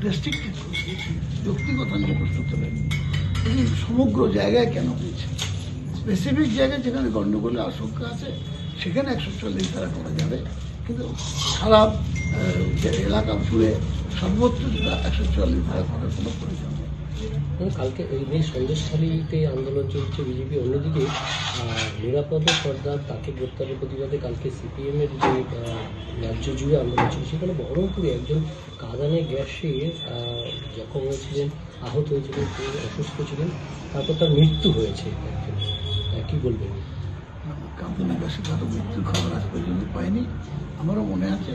Restricted করে দিয়েছে, ব্যক্তিগত নিয়ে প্রশ্ন তোলেনি। এই সমগ্র জায়গায় কেন হয়েছে? স্পেসিফিক জায়গায় যেখানে গণ্ডগোলের আশঙ্কা আছে সেখানে 144 ধারা করা যাবে, কিন্তু সারা এলাকা জুড়ে সর্বত্র 144 ধারা করার কোনো প্রয়োজন নেই। কালকে এই নিয়ে সন্দেশখালীতে আন্দোলন চলছে বিজেপি, অন্যদিকে নিরাপদ সর্দার তাকে গ্রেপ্তারের প্রতিবাদে কালকে সিপিএমের যে রাজ্য জুড়ে আন্দোলন ছিল, সেখানে বহরমপুরে একজন কাঁদানে গ্যাসে জখম হয়েছিলেন, আহত হয়েছিলেন, তিনি অসুস্থ ছিলেন, তারপর তার মৃত্যু হয়েছে। কি বলবেন? কাঁদানে গ্যাসে কারো মৃত্যুর খবর আজ পর্যন্ত পাইনি। আমারও মনে আছে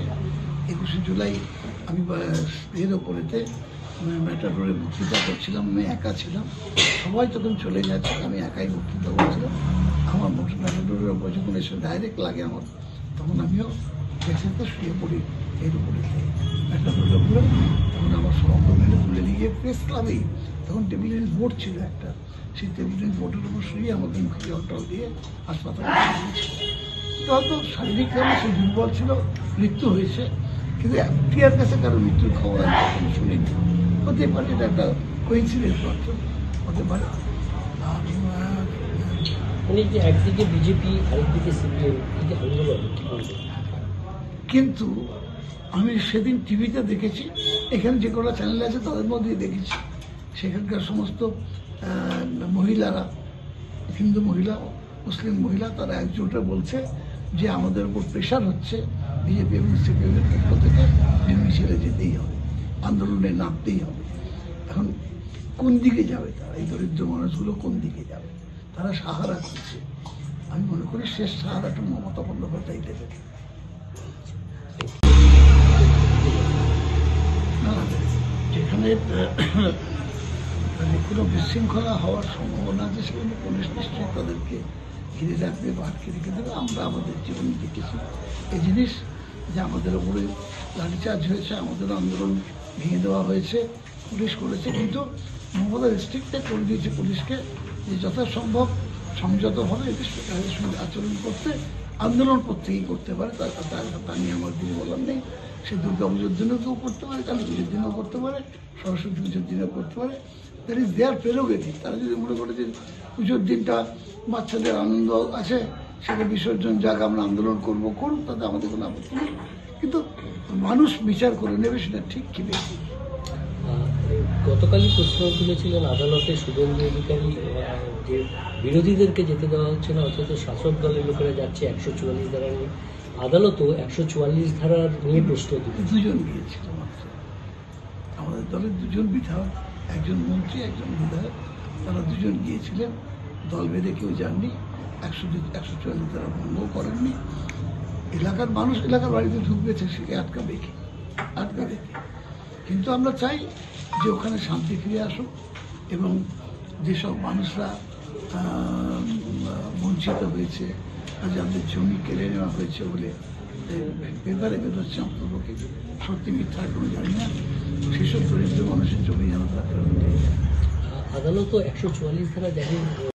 21শে জুলাই আমি এর ওপরেতে মেটাডোরে বক্তৃতা করছিলাম, আমি একা ছিলাম, সবাই তখন চলে যাচ্ছে, আমি একাই বক্তৃতা করছিলাম। আমার মেটাডোরের ওপর যখন এসে ডাইরেক্ট লাগে আমার, তখন আমিও পেছনে শুয়ে পড়ি এর উপরে মেটাডোরের উপরে। তখন আমার সহকর্মীরা তুলে নিয়ে গিয়ে প্রেস ক্লাবেই, তখন টেবিলের বোর্ড ছিল একটা, সেই টেবিলের বোর্ডের উপর শুয়ে আমাদের মুখে জল টল দিয়ে হাসপাতালে তো হয়তো শারীরিকভাবে সে দুর্বল ছিল, মৃত্যু হয়েছে, কিন্তু টিয়ার কাছে কারো মৃত্যুর খবর আমি কখনো শুনিনি। হতে পারে এটা একটা কোইন্সিডেন্স মাত্র, হতে পারে। উনি যে একদিকে বিজেপি আরেকদিকে সিপিএম, এই যে আন্দোলন, কিন্তু আমি সেদিন টিভিতে দেখেছি, এখানে যে কটা চ্যানেল আছে তাদের মধ্যেই দেখেছি, সেখানকার সমস্ত মহিলারা, হিন্দু মহিলা, মুসলিম মহিলা, তারা একজোটে বলছে যে আমাদের উপর প্রেশার হচ্ছে বিজেপি এবং সিপিএমের পক্ষ থেকে, মিছিলে যেতেই হবে, আন্দোলনে নামতেই হবে। এখন কোন দিকে যাবে তারা? এই দরিদ্র মানুষগুলো কোন দিকে যাবে? তারা সাহারা করছে। আমি মনে করি শেষ সাহারাটা মমতা বন্দ্যোপাধ্যায় দেবে। যেখানে কোনো বিশৃঙ্খলা হওয়ার সম্ভাবনা আছে সেখানে পুলিশ নিশ্চয়ই তাদেরকে ঘিরে রাখবে বা আটকে রেখে দেবে। আমরা আমাদের জীবনে দেখেছি এই জিনিস, যে আমাদের উপরে লাঠিচার্জ হয়েছে, আমাদের আন্দোলন ভেঙে দেওয়া হয়েছে, পুলিশ করেছে, কিন্তু মমতা রেস্ট্রিক্টেড করে দিয়েছে পুলিশকে যে যথাসম্ভব সংযতভাবে এদের সঙ্গে আচরণ করতে, আন্দোলন প্রত্যেকেই করতে পারে, তা নিয়ে আমার কিছু বলার নেই। সে দুর্গা পুজোর দিনেও কেউ করতে পারে, কালী পুজোর দিনেও করতে পারে, সরস্বতী পুজোর দিনেও করতে পারে। That is their prerogative. তারা যদি মনে করে যে পুজোর দিনটা বাচ্চাদের আনন্দ আছে, সেটা বিসর্জন যাক, আমরা আন্দোলন করবো, করুক, তাতে আমাদের কোনো আপত্তি নেই, কিন্তু মানুষ বিচার করে নেবে সেটা ঠিক কি বেশি। গতকালই প্রশ্ন তুলেছিলেন আদালতে শুভেন্দু অধিকারী, যে বিরোধীদেরকে যেতে দেওয়া হচ্ছে না, অথচ শাসক দলের লোকেরা যাচ্ছে 144 ধারা নিয়ে। আদালতও 144 ধারার নিয়ে প্রশ্ন দিচ্ছে। দুজন গিয়েছিল মাত্র, আমাদের দলের দুজন বিধায়ক, একজন মন্ত্রী, একজন বিধায়ক, তারা দুজন গিয়েছিলেন, দল বেঁধে কেউ যাননি, 144 ধারা ভঙ্গ করেননি। এলাকার মানুষ এলাকার বাড়িতে ঢুকবেছে, সেকে আটকাবে কি? আটকাবে কি? কিন্তু আমরা চাই যে ওখানে শান্তি ফিরে আসুক, এবং যেসব মানুষরা বঞ্চিত হয়েছে, যাদের জমি কেড়ে নেওয়া হয়েছে বলে পেপারে বেরোচ্ছে, অন্তর্পক্ষে সত্যি মিথ্যা কোনো জানি না, সেসব দরিদ্র মানুষের জমি যেন তারা ফেরত দিয়ে যায়। আদালত 144 ধারা জারি